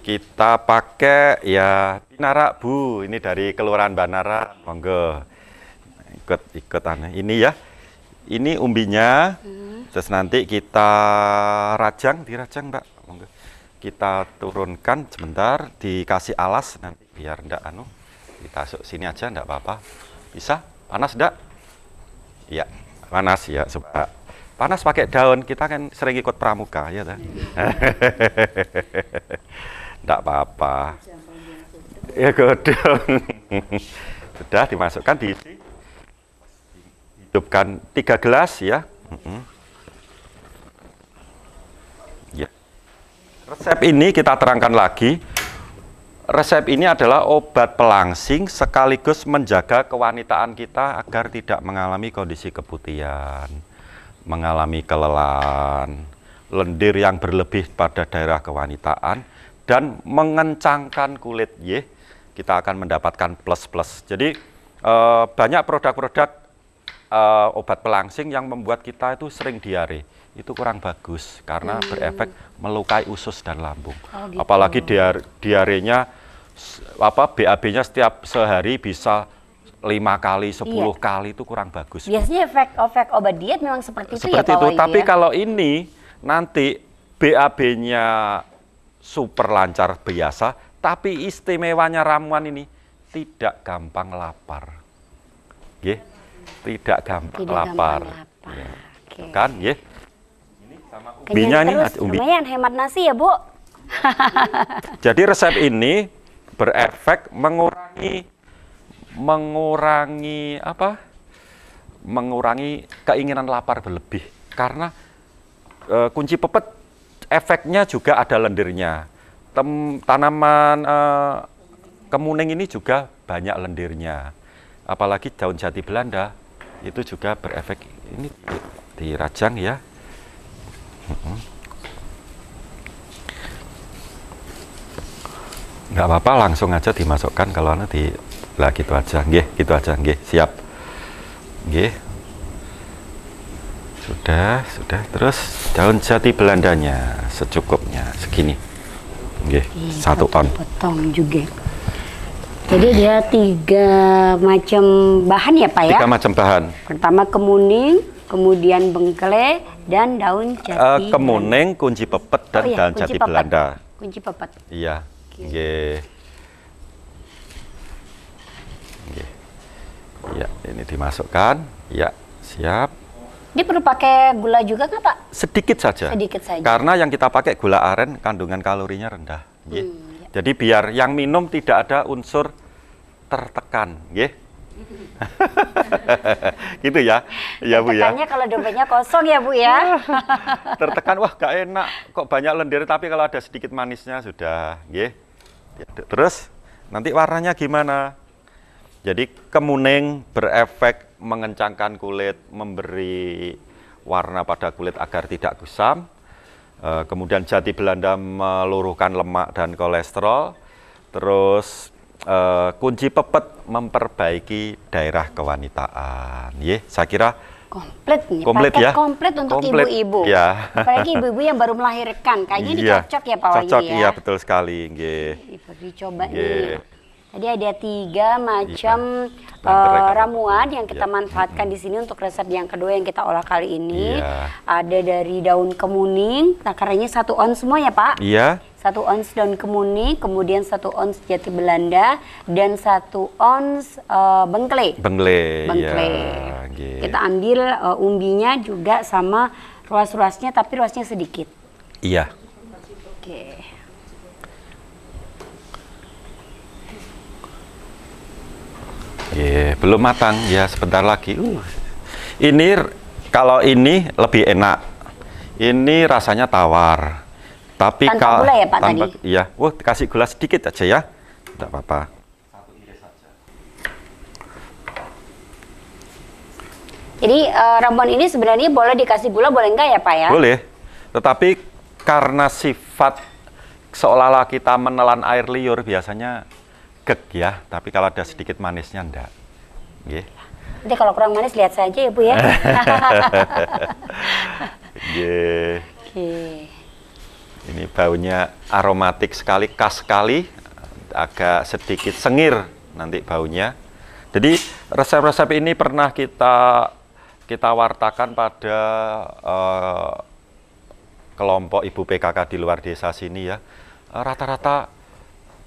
Kita pakai ya Binara Bu, ini dari Kelurahan Banara, monggo. Ikut aneh ini ya, ini umbinya. Terus nanti kita dirajang Mbak, monggo. Kita turunkan sebentar, dikasih alas nanti biar ndak kita masuk sini aja ndak apa-apa. Bisa? Panas ndak? Iya, panas ya, coba. Panas pakai daun, kita kan sering ikut pramuka ya ta. Ndak apa-apa. Ya godong. Sudah dimasukkan, diisi. Hidupkan 3 gelas ya. Resep ini kita terangkan lagi. Resep ini adalah obat pelangsing sekaligus menjaga kewanitaan kita agar tidak mengalami kondisi keputihan, mengalami kelelahan, lendir yang berlebih pada daerah kewanitaan, dan mengencangkan kulit. Kita akan mendapatkan plus-plus. Jadi banyak produk-produk obat pelangsing yang membuat kita itu sering diare. Itu kurang bagus karena berefek melukai usus dan lambung. Oh, gitu. Apalagi diarenya BAB-nya setiap sehari bisa 5 kali, 10 kali, itu kurang bagus. Biasanya efek obat diet memang seperti itu ya Pak Wahyu. Tapi ya? kalau ini nanti BAB-nya super lancar biasa, tapi istimewanya ramuan ini tidak gampang lapar. Tidak gampang lapar. Ya. Okay. Kan, umbinya nih, umbi. Lumayan hemat nasi ya, Bu. Jadi resep ini berefek mengurangi keinginan lapar berlebih. Karena kunci pepet efeknya juga ada lendirnya. Tanaman kemuning ini juga banyak lendirnya. Apalagi daun jati Belanda itu juga berefek. Ini dirajang ya. Nggak apa-apa, langsung aja dimasukkan kalau nanti lah gitu aja, gitu aja, siap, sudah, terus daun jati Belandanya secukupnya segini, 1 on. Potong juga. Jadi dia 3 macam bahan ya Pak ya? 3 macam bahan. Pertama kemuning, kemudian bengkele, dan daun jati. Kemuning, kunci pepet, dan daun jati Belanda. Kunci pepet. Iya. Ya, ini dimasukkan. Ya, siap. Dia perlu pakai gula juga nggak Pak? Sedikit saja. Sedikit saja. Karena yang kita pakai gula aren, kandungan kalorinya rendah. Ya. Jadi biar yang minum tidak ada unsur tertekan, gitu ya, Bu ya. Tertekannya kalau dompetnya kosong ya Bu ya. Tertekan, wah gak enak, kok banyak lendir, tapi kalau ada sedikit manisnya sudah, Terus nanti warnanya gimana? Jadi kemuning berefek mengencangkan kulit, memberi warna pada kulit agar tidak kusam. Kemudian jati Belanda meluruhkan lemak dan kolesterol. Terus kunci pepet memperbaiki daerah kewanitaan. Saya kira komplit ya. Komplit untuk ibu-ibu. Ya. Apalagi ibu-ibu yang baru melahirkan. Kayaknya ini cocok ya Pak Wahyu cocok, ya. Iya betul sekali. Dicoba nih. Tadi ada 3 macam ramuan yang kita manfaatkan di sini untuk resep yang kedua yang kita olah kali ini. Ada dari daun kemuning, takarannya 1 ons semua ya Pak? Iya. 1 ons daun kemuning, kemudian 1 ons jati Belanda, dan 1 ons bengkele. Bengkele. Kita ambil umbinya juga sama ruas-ruasnya, tapi ruasnya sedikit. Iya. Belum matang ya, sebentar lagi. Ini kalau ini lebih enak. Ini rasanya tawar. Tapi tanpa gula ya Pak tadi? Iya, kasih gula sedikit aja ya. Tidak apa-apa. Jadi ramuan ini sebenarnya boleh dikasih gula, boleh enggak ya Pak ya? Boleh. Tetapi karena sifat seolah-olah kita menelan air liur biasanya ya, tapi kalau ada sedikit manisnya enggak. Nanti kalau kurang manis lihat saja ya Bu ya. Ini baunya aromatik sekali, khas sekali, agak sedikit sengir nanti baunya. Jadi resep-resep ini pernah kita wartakan pada kelompok ibu PKK di luar desa sini ya. Rata-rata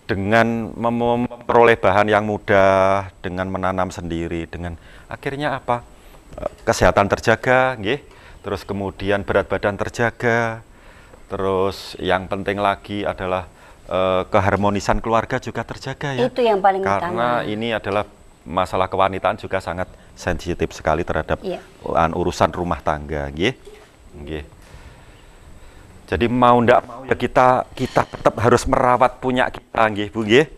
dengan memperoleh bahan yang mudah, dengan menanam sendiri, dengan akhirnya apa? Kesehatan terjaga, terus kemudian berat badan terjaga, terus yang penting lagi adalah keharmonisan keluarga juga terjaga ya. Itu yang paling utama. Karena ini adalah masalah kewanitaan juga sangat sensitif sekali terhadap urusan rumah tangga, Jadi mau ndak mau ya kita tetap harus merawat punya kita, nggih Bu nggih.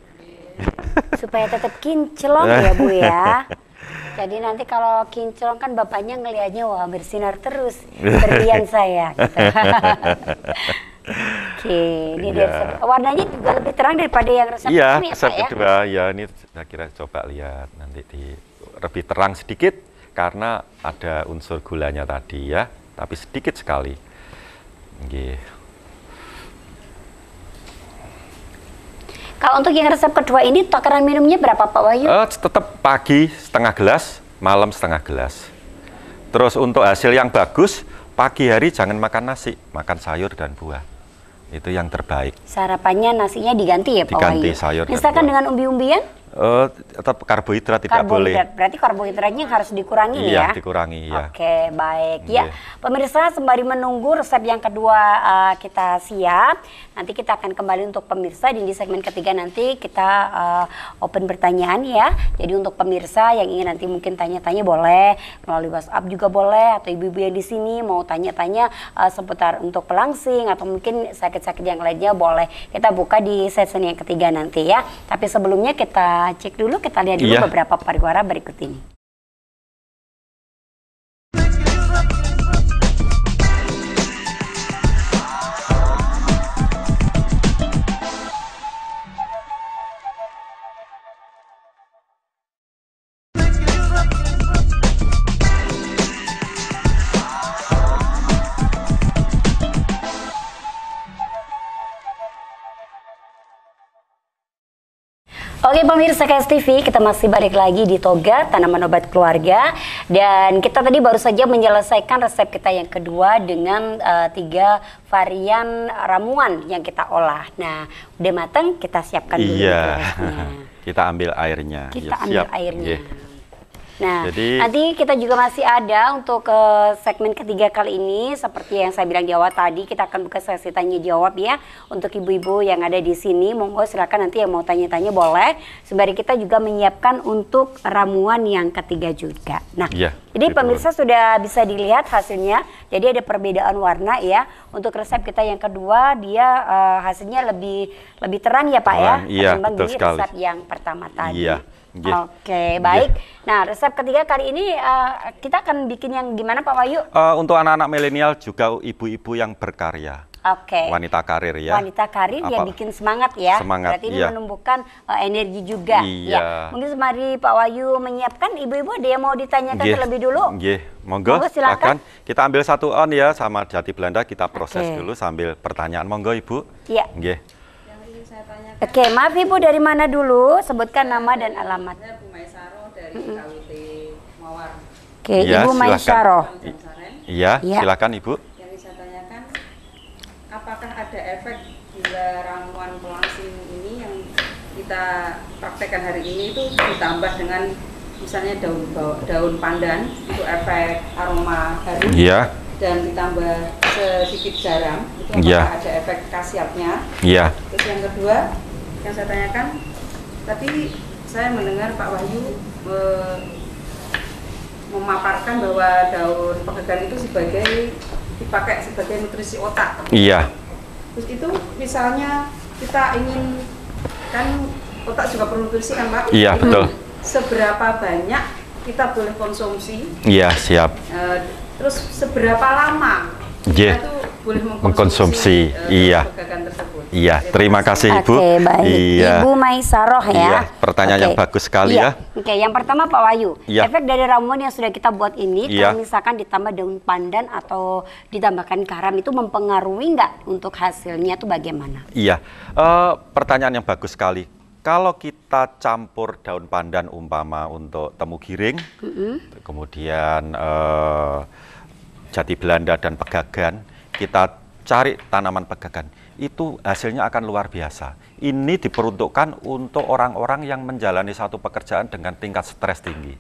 Supaya tetap kinclong ya Bu ya. Jadi nanti kalau kinclong kan bapaknya ngelihatnya wah bersinar terus berlian saya gitu. Oke, ini warnanya juga lebih terang daripada yang resep ini ya, resep Pak, kedua ya ini saya kira coba lihat nanti lebih terang sedikit karena ada unsur gulanya tadi ya, tapi sedikit sekali. Nggih. Kalau untuk yang resep kedua ini takaran minumnya berapa Pak Wahyu? Tetap pagi setengah gelas, malam setengah gelas. Terus untuk hasil yang bagus, pagi hari jangan makan nasi, makan sayur dan buah. Itu yang terbaik. Sarapannya nasinya diganti ya Pak Wahyu? Diganti sayur dan misalkan buah. dengan umbi-umbian? Tetap karbohidrat tidak boleh. Berarti karbohidratnya harus dikurangi ya? Iya, dikurangi ya. Oke, baik. Ya, pemirsa sembari menunggu resep yang kedua kita siap, nanti kita akan kembali untuk pemirsa di segmen ketiga nanti kita open pertanyaan ya. Jadi untuk pemirsa yang ingin nanti mungkin tanya-tanya boleh melalui WhatsApp juga boleh, atau ibu-ibu yang di sini mau tanya-tanya seputar untuk pelangsing atau mungkin sakit-sakit yang lainnya boleh. Kita buka di sesi yang ketiga nanti ya. Tapi sebelumnya kita cek dulu, kita lihat dulu beberapa pariwara berikut ini. Oke pemirsa KS TV, kita masih balik lagi di Toga Tanaman Obat Keluarga. Dan kita tadi baru saja menyelesaikan resep kita yang kedua dengan 3 varian ramuan yang kita olah. Nah, udah matang, kita siapkan dulu. Iya, kita ambil airnya. Kita ambil airnya. Nah, jadi, nanti kita juga masih ada untuk segmen ketiga kali ini. Seperti yang saya bilang di awal tadi, kita akan buka sesi tanya jawab ya. Untuk ibu-ibu yang ada di sini, monggo silakan nanti yang mau tanya-tanya boleh. Sembari kita juga menyiapkan untuk ramuan yang ketiga juga. Nah, jadi pemirsa sudah bisa dilihat hasilnya. Jadi ada perbedaan warna ya. Untuk resep kita yang kedua, dia hasilnya lebih terang ya Pak ya. Iya, betul sekali. Resep yang pertama tadi. Iya. Oke, baik. Nah, resep ketiga kali ini kita akan bikin yang gimana Pak Wahyu? Untuk anak-anak milenial juga ibu-ibu yang berkarya. Oke. Wanita karir ya. Wanita karir yang bikin semangat ya. Semangat. Berarti ini menumbuhkan energi juga. Iya. Ya. Mungkin mari Pak Wahyu menyiapkan, ibu-ibu ada yang mau ditanyakan terlebih dulu? Monggo silakan. Kita ambil satu on ya sama jati Belanda, kita proses dulu sambil pertanyaan. Monggo Ibu. Iya. Tanyakan. Oke, maaf Ibu dari mana dulu? Sebutkan nama dan alamat. Saya Bu Maisaro dari KWT Mawar. Oke, Ibu Maisaro. Iya, silakan Ibu. Yang saya tanyakan, apakah ada efek bila ramuan pelangsing ini yang kita praktekkan hari ini itu ditambah dengan misalnya daun pandan untuk efek aroma harum? Iya. Dan ditambah sedikit garam, itu apakah ada efek khasiatnya? Iya. Terus yang kedua, yang saya tanyakan, tadi saya mendengar Pak Wahyu memaparkan bahwa daun pegagan itu dipakai sebagai nutrisi otak. Iya. Terus itu misalnya kita ingin, kan otak juga perlu nutrisi kan Pak? Iya, betul. Seberapa banyak kita boleh konsumsi? Iya, siap. Terus seberapa lama kita tuh boleh mengkonsumsi pegagan tersebut? Iya, terima kasih Ibu. Oke, baik. Iya. Ibu Maisaroh ya. Iya, pertanyaan yang bagus sekali ya. Oke, yang pertama Pak Wahyu, efek dari ramuan yang sudah kita buat ini, kalau misalkan ditambah daun pandan atau ditambahkan garam itu mempengaruhi nggak untuk hasilnya tuh bagaimana? Iya, pertanyaan yang bagus sekali. Kalau kita campur daun pandan umpama untuk temu giring, kemudian jati Belanda dan pegagan, kita cari tanaman pegagan, itu hasilnya akan luar biasa. Ini diperuntukkan untuk orang-orang yang menjalani satu pekerjaan dengan tingkat stres tinggi.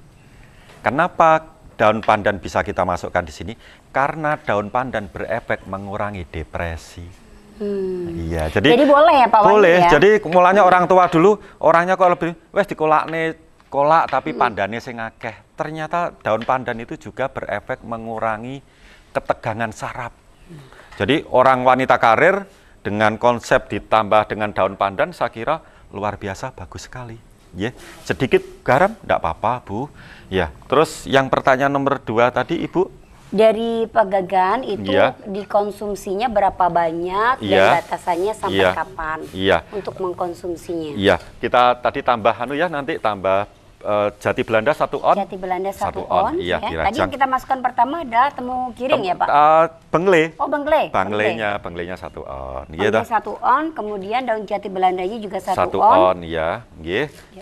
Kenapa daun pandan bisa kita masukkan di sini? Karena daun pandan berefek mengurangi depresi. Iya, jadi boleh ya Pak Wahyu? Boleh. Ya? Jadi mulanya orang tua dulu, orangnya kok lebih wes dikolakne kolak tapi pandannya sing akeh. Ternyata daun pandan itu juga berefek mengurangi ketegangan saraf. Jadi orang wanita karir dengan konsep ditambah dengan daun pandan, saya kira luar biasa, bagus sekali. Ya, sedikit garam, tidak apa-apa, Bu. Ya, terus yang pertanyaan nomor 2 tadi, Ibu. Dari pegagan itu dikonsumsinya berapa banyak dan batasannya sampai kapan untuk mengkonsumsinya? Iya, kita tadi tambah nanti tambah jati Belanda 1 on. Jati Belanda 1 on. Iya, tadi yang kita masukkan pertama adalah temu giring ya Pak? Bengle. Oh bengle. Benglenya 1 on. Bengle 1 on, kemudian daun jati Belandanya juga 1 on. 1 on, ya.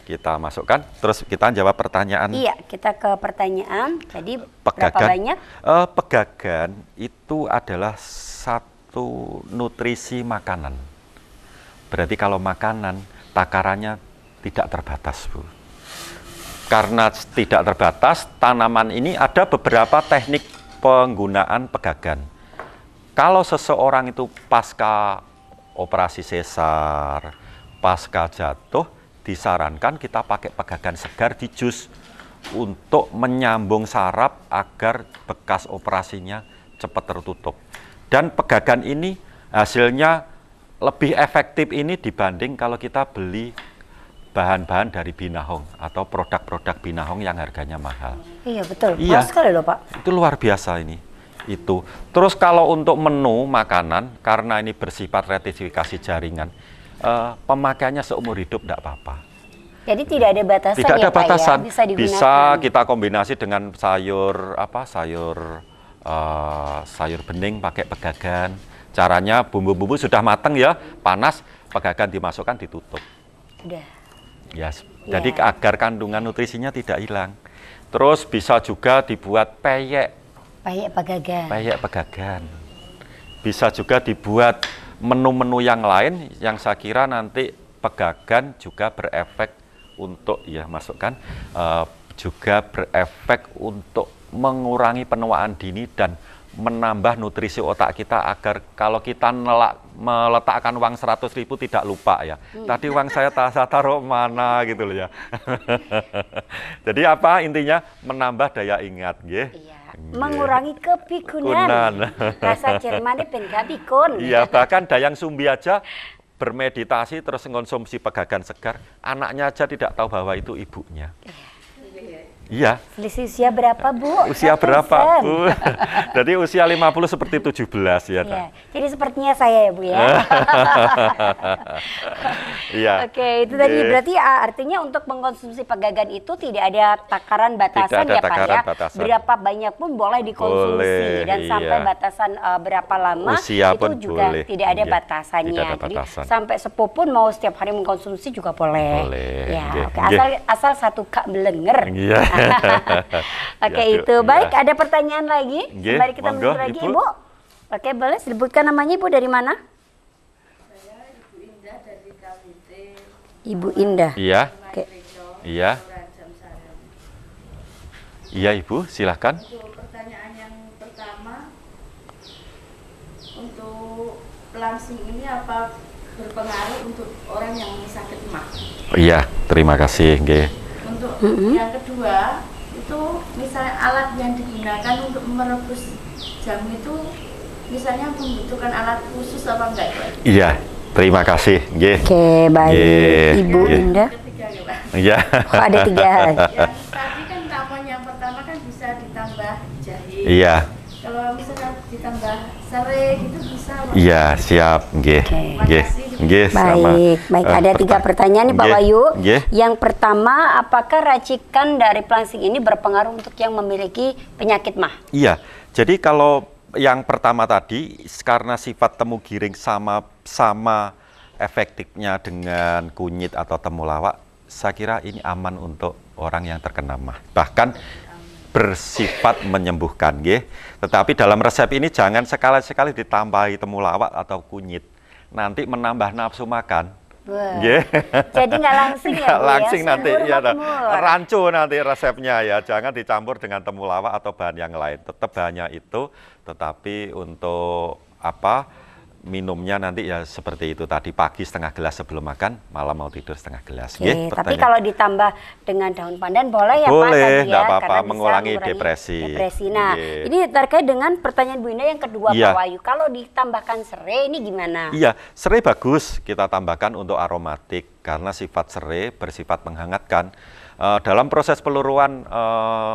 Kita masukkan. Terus kita jawab pertanyaan. Iya, kita ke pertanyaan. Jadi berapa banyak? Pegagan itu adalah satu nutrisi makanan. Berarti kalau makanan takarannya tidak terbatas, Bu. Karena tidak terbatas, tanaman ini ada beberapa teknik penggunaan pegagan. Kalau seseorang itu pasca operasi sesar, pasca jatuh, disarankan kita pakai pegagan segar di jus untuk menyambung saraf agar bekas operasinya cepat tertutup. Dan pegagan ini hasilnya lebih efektif ini dibanding kalau kita beli bahan-bahan dari binahong atau produk-produk binahong yang harganya mahal. Iya betul, mahal sekali loh Pak. Itu luar biasa ini. Itu. Terus kalau untuk menu makanan, karena ini bersifat retifikasi jaringan, pemakaiannya seumur hidup tidak apa-apa. Jadi tidak ada batasan tidak ada batasan. Pak, ya? Bisa digunakan. Bisa kita kombinasi dengan sayur bening pakai pegagan. Caranya bumbu-bumbu sudah matang ya, panas, pegagan dimasukkan ditutup. Udah. Jadi agar kandungan nutrisinya tidak hilang. Terus bisa juga dibuat peyek pegagan. Bisa juga dibuat menu-menu yang lain yang saya kira nanti pegagan juga berefek untuk juga berefek untuk mengurangi penuaan dini dan menambah nutrisi otak kita agar kalau kita meletakkan uang 100.000 tidak lupa ya. Tadi uang saya taruh mana gitu loh ya. Jadi apa intinya? Menambah daya ingat, Iya. Mengurangi kepikunan. Rasa cermane ben gak pikun. Iya, bahkan Dayang Sumbi aja bermeditasi terus mengkonsumsi pegagan segar, anaknya aja tidak tahu bahwa itu ibunya. Iya. Selisih usia berapa, Bu? Usia berapa, Bu? Jadi usia 50 seperti 17 ya. Iya. Jadi sepertinya saya ya, Bu ya. Iya. Oke, itu tadi berarti artinya untuk mengkonsumsi pegagan itu tidak ada takaran batasan ya, Pak ya. Batasan. Berapa banyak pun boleh dikonsumsi dan sampai batasan berapa lama usia itu juga boleh. tidak ada batasannya. Tidak ada batasan. Jadi sampai sepuh pun mau setiap hari mengkonsumsi juga boleh. Ya, asal satu kak belenger. Iya. Oke, itu baik. Ada pertanyaan lagi? Mari kita menunggu lagi, Ibu. Oke, boleh sebutkan namanya, Ibu, dari mana? Saya Ibu Indah dari KWT. Ibu Indah. Iya. Oke. Iya. Iya, Ibu, silahkan. Untuk pertanyaan yang pertama, untuk langsing ini apa berpengaruh untuk orang yang sakit mah? Iya, terima kasih, nggih. Untuk yang kedua, itu misalnya alat yang digunakan untuk merebus jamu itu misalnya membutuhkan alat khusus apa enggak? Iya, terima kasih. Oke, baik. Ibu Indah. Iya. Oh, ada 3 hal. Yang tadi kan ramuan yang pertama kan bisa ditambah jahe. Iya. Kalau misalnya ditambah serai gitu bisa. Iya, siap. Baik. Ada 3 pertanyaan nih Pak Wahyu. Yang pertama, apakah racikan dari pelangsing ini berpengaruh untuk yang memiliki penyakit mah? Iya. Jadi kalau yang pertama tadi karena sifat temu giring sama efektifnya dengan kunyit atau temulawak, saya kira ini aman untuk orang yang terkena mah. Bahkan bersifat menyembuhkan, tetapi dalam resep ini jangan sekali-sekali ditambahi temulawak atau kunyit, nanti menambah nafsu makan. Jadi nggak langsing ya, Bu, langsing ya? nanti ya, rancu nanti resepnya ya, jangan dicampur dengan temulawak atau bahan yang lain. Tetap bahannya itu, tetapi untuk minumnya nanti ya seperti itu tadi, pagi setengah gelas sebelum makan, malam mau tidur setengah gelas. Tapi kalau ditambah dengan daun pandan boleh ya Pak? Boleh, tadi nggak ya, apa-apa, karena bisa mengurangi depresi. Nah, ini terkait dengan pertanyaan Bu Indah yang kedua Pak Wahyu. Kalau ditambahkan serai ini gimana? Iya, serai bagus kita tambahkan untuk aromatik karena sifat serai bersifat menghangatkan. Dalam proses peluruan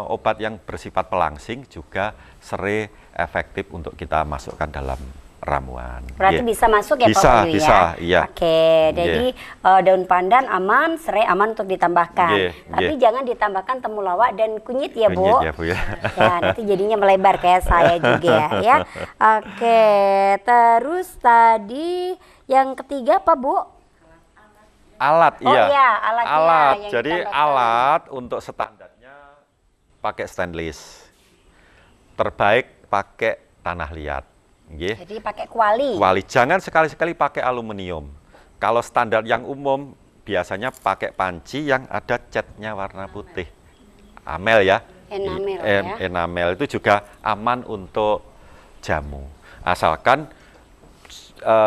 obat yang bersifat pelangsing juga serai efektif untuk kita masukkan dalam ramuan. Berarti bisa masuk ya Pak Wahyu ya? Iya. Oke, jadi daun pandan aman, serai aman untuk ditambahkan. Tapi jangan ditambahkan temulawak dan kunyit ya Bu. Kunyit ya Bu ya. Ya, nanti jadinya melebar kayak saya juga ya. Oke, terus tadi yang ketiga apa Bu? Alat, iya, alatnya alat. yang Jadi alat untuk standarnya pakai stainless. Terbaik pakai tanah liat. Jadi pakai kuali. Jangan sekali-sekali pakai aluminium. Kalau standar yang umum biasanya pakai panci yang ada catnya warna putih. Amel ya. Enamel enamel itu juga aman untuk jamu. Asalkan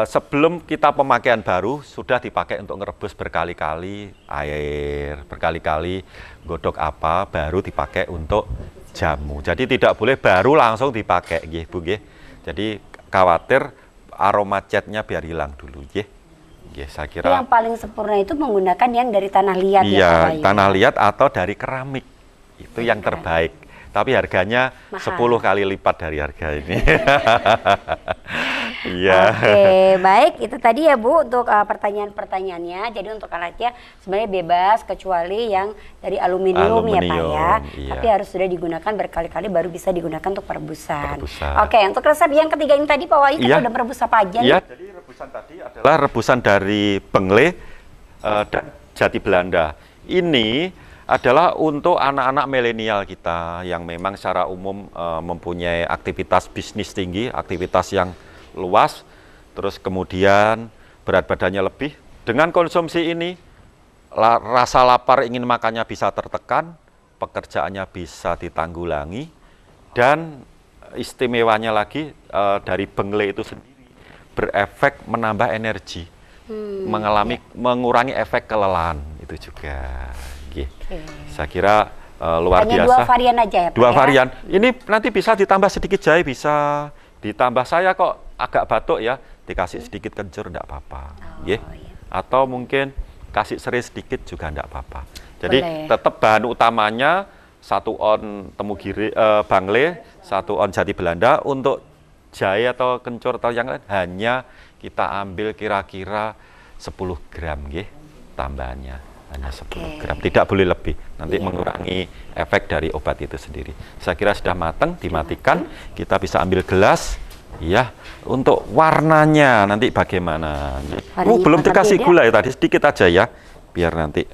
sebelum kita pemakaian baru sudah dipakai untuk ngerebus berkali-kali air, berkali-kali godok apa baru dipakai untuk jamu. Jadi tidak boleh baru langsung dipakai, Bu. Jadi khawatir aroma catnya biar hilang dulu, saya kira. Yang paling sempurna itu menggunakan yang dari tanah liat. Iya, tanah liat atau dari keramik itu yang terbaik. Tapi harganya mahal. 10 kali lipat dari harga ini. Iya. Oke, baik. Itu tadi ya Bu untuk pertanyaan-pertanyaannya. Jadi untuk alatnya sebenarnya bebas kecuali yang dari aluminium ya Pak ya. Iya. Tapi harus sudah digunakan berkali-kali baru bisa digunakan untuk perebusan. Oke, untuk resep yang ketiga ini tadi Pak Wahyu kita udah merebus apa aja nih? Iya, jadi rebusan tadi adalah rebusan dari bengle dan jati Belanda. Ini adalah untuk anak-anak milenial kita yang memang secara umum mempunyai aktivitas bisnis tinggi, aktivitas yang luas, terus kemudian berat badannya lebih. Dengan konsumsi ini, rasa lapar ingin makannya bisa tertekan, pekerjaannya bisa ditanggulangi, dan istimewanya lagi dari bengle itu sendiri berefek menambah energi, mengurangi efek kelelahan itu juga. Saya kira luar biasa. 2 varian aja ya Pak? 2 varian. Ini nanti bisa ditambah sedikit jahe, bisa ditambah, saya kok agak batuk ya, dikasih sedikit kencur enggak apa-apa. Atau mungkin kasih serai sedikit juga enggak apa-apa. Jadi tetap bahan utamanya 1 on bangle, 1 on jati Belanda. Untuk jahe atau kencur atau yang lain hanya kita ambil kira-kira 10 gram tambahannya. Hanya 10 gram, tidak boleh lebih, nanti mengurangi efek dari obat itu sendiri. Saya kira sudah matang, dimatikan, kita bisa ambil gelas. Ya, untuk warnanya nanti bagaimana? Belum dikasih gula ya tadi, sedikit aja ya, biar nanti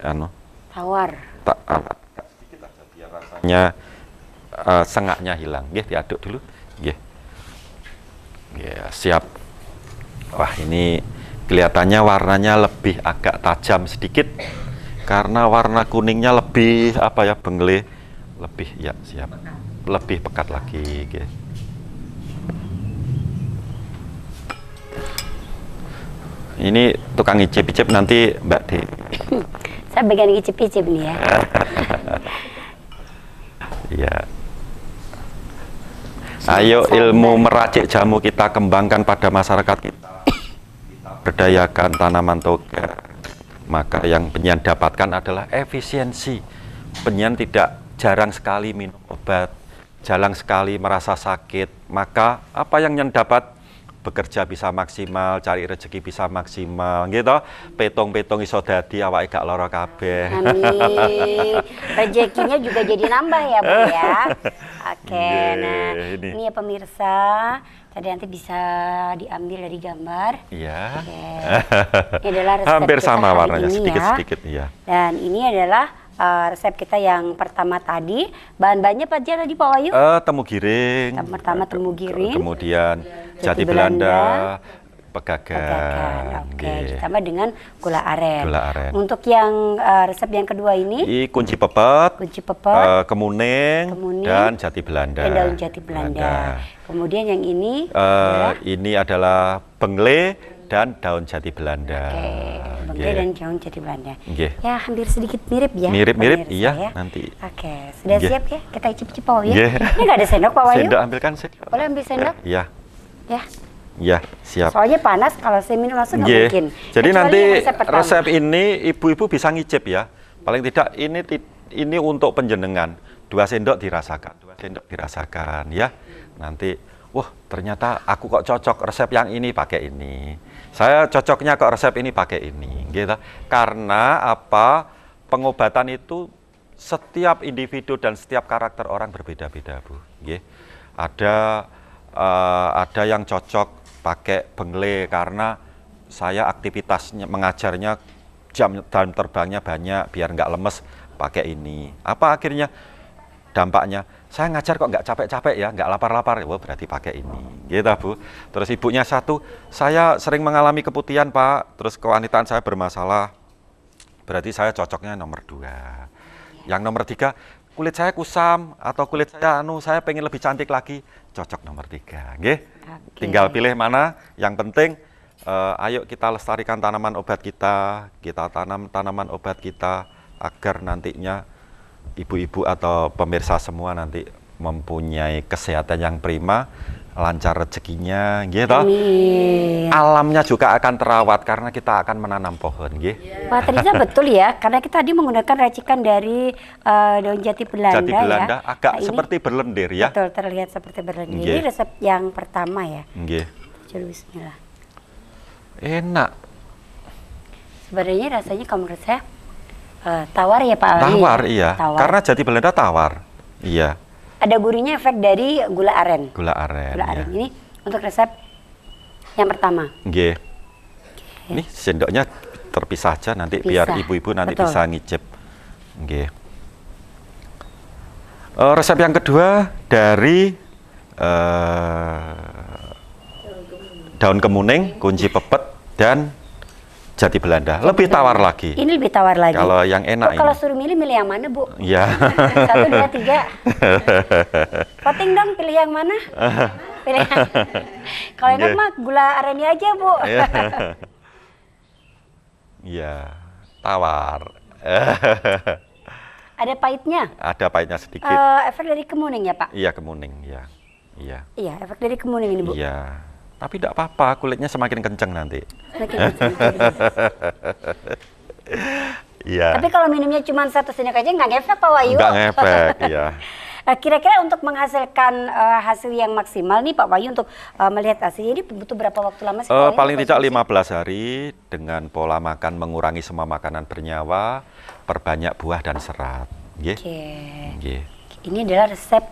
tawar. Sedikit aja biar rasanya sengaknya hilang. Diaduk dulu. Siap. Wah, ini kelihatannya warnanya lebih agak tajam sedikit. Karena warna kuningnya lebih bengle lebih siap, lebih pekat lagi. Ini tukang icip-icip nanti Mbak De. Saya bagian icip-icip nih ya. Iya. Ayo ilmu meracik jamu kita kembangkan pada masyarakat kita. Berdayakan tanaman toga. Maka yang penyian dapatkan adalah efisiensi. Penyian jarang sekali minum obat, jarang sekali merasa sakit. Maka apa yang dapat? Bekerja bisa maksimal, cari rezeki bisa maksimal, gitu. Petong-petong iso dadi awake gak lara kabeh. Amin. Rezekinya juga jadi nambah ya Bu ya. Oke, nah ini ya pemirsa. Tadi nanti bisa diambil dari gambar. Iya. Ini adalah resep hampir kita sama hari warnanya, ini sedikit-sedikit ya. Dan ini adalah resep kita yang pertama tadi. Bahan-bahannya apa aja tadi Pak Wahyu? Temu giring. Pertama temu giring. Kemudian jati Belanda, Pegagan. Oke, ditambah dengan gula aren. Gula aren. Untuk yang resep yang kedua ini? Kunci pepet. Kunci pepet. Kemuning, dan jati Belanda. Dan daun jati Belanda. Kemudian yang ini? Ini adalah bengle dan daun jati Belanda. Bengle dan daun jati Belanda. Nggih. Ya, hampir sedikit mirip ya. Mirip-mirip, iya. Ya. Nanti. Oke, sudah siap ya? Kita icip-icip Pak Wahyu. Nggih. Ini nggak ada sendok Pak Wahyu? Sendok ambilkan sih. Boleh ambil sendok? Iya. Ya. Ya, siap. Soalnya panas, kalau saya minum langsung nggak mungkin. Jadi kecuali nanti resep ini ibu-ibu bisa ngicip ya. Paling tidak ini untuk penjenengan. 2 sendok dirasakan, 2 sendok dirasakan ya. Nanti, wah ternyata aku kok cocok resep yang ini pakai ini. Saya cocoknya kok resep ini pakai ini, gitu. Karena apa? Pengobatan itu setiap individu dan setiap karakter orang berbeda-beda, Bu. Ada yang cocok pakai bengle karena saya aktivitasnya mengajarnya jam terbangnya banyak biar nggak lemes, pakai ini. Apa akhirnya dampaknya? Saya ngajar kok nggak capek-capek ya, nggak lapar-lapar, wah berarti pakai ini, gitu Bu. Terus ibunya satu, saya sering mengalami keputihan Pak, terus kewanitaan saya bermasalah, berarti saya cocoknya nomor 2. Yang nomor 3, kulit saya kusam atau kulit saya pengen lebih cantik lagi, cocok nomor 3, nggih. Tinggal pilih mana. Yang penting ayo kita lestarikan tanaman obat kita tanam tanaman obat kita agar nantinya ibu-ibu atau pemirsa semua nanti mempunyai kesehatan yang prima, lancar rezekinya, gitu. Alamnya juga akan terawat karena kita akan menanam pohon, gitu. Pak, ternyata betul ya, karena kita tadi menggunakan racikan dari daun jati Belanda. Jati Belanda ya. agak seperti berlendir ya. Betul, terlihat seperti berlendir. Ini resep yang pertama ya. Coba bismillah. Enak. Sebenarnya rasanya kalau menurut saya tawar ya Pak Ali. Tawar, iya. Tawar. Karena jati Belanda tawar. Iya. Ada gurihnya efek dari gula aren. Gula aren. Gula aren. Ini untuk resep yang pertama. Nggih. Ini sendoknya terpisah aja nanti biar ibu-ibu nanti bisa ngicip. Nggih. Resep yang kedua dari daun kemuning, kunci pepet, dan jati Belanda. Lebih tawar lagi. Ini lebih tawar lagi. Kalau yang enak kalau suruh milih yang mana, Bu? Iya. 1, 2, 3. Voting dong, pilih yang mana? Pilih yang... Kalau enak mah gula arennya aja, Bu. Iya, tawar. Ada pahitnya? Ada pahitnya sedikit. Efek dari kemuning ya, Pak? Iya, kemuning, ya. Iya, efek dari kemuning ini, Bu. Iya. Tapi tidak apa-apa, kulitnya semakin kenceng nanti. Semakin kenceng. Iya. Tapi kalau minumnya cuma 1 sendok aja nggak ngefek Pak Wahyu? Nggak ngefek, iya. Kira-kira untuk menghasilkan hasil yang maksimal nih Pak Wahyu untuk melihat hasilnya ini butuh berapa waktu lama sih? Paling tidak 15 hari dengan pola makan mengurangi semua makanan bernyawa, perbanyak buah dan serat. Ini adalah resep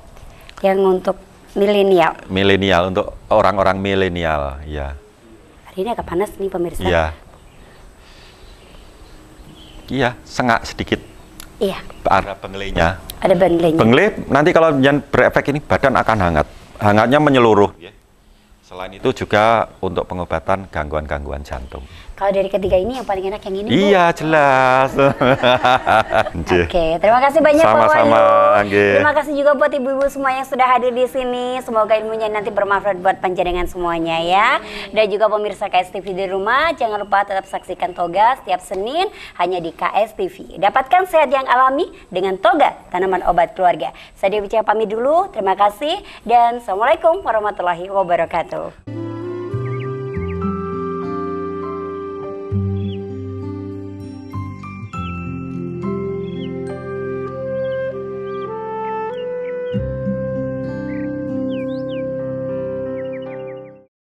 yang untuk milenial. Milenial, untuk orang-orang milenial, ya. Hari ini agak panas nih pemirsa. Iya. Iya, sengak sedikit. Iya. Ada benglenya. Ada benglenya. Bengle nanti kalau yang berefek ini badan akan hangat. Hangatnya menyeluruh. Selain itu juga untuk pengobatan gangguan-gangguan jantung. Kalau dari ketiga ini yang paling enak yang ini, Bu? Iya, jelas. Oke, terima kasih banyak Pak Wahyu. Sama-sama. Terima kasih juga buat ibu-ibu semua yang sudah hadir di sini. Semoga ilmunya nanti bermanfaat buat panjenengan semuanya ya. Dan juga pemirsa KS TV di rumah, jangan lupa tetap saksikan Toga setiap Senin hanya di KS TV. Dapatkan sehat yang alami dengan Toga, tanaman obat keluarga. Saya Dewi Caya pamit dulu. Terima kasih dan Assalamualaikum warahmatullahi wabarakatuh.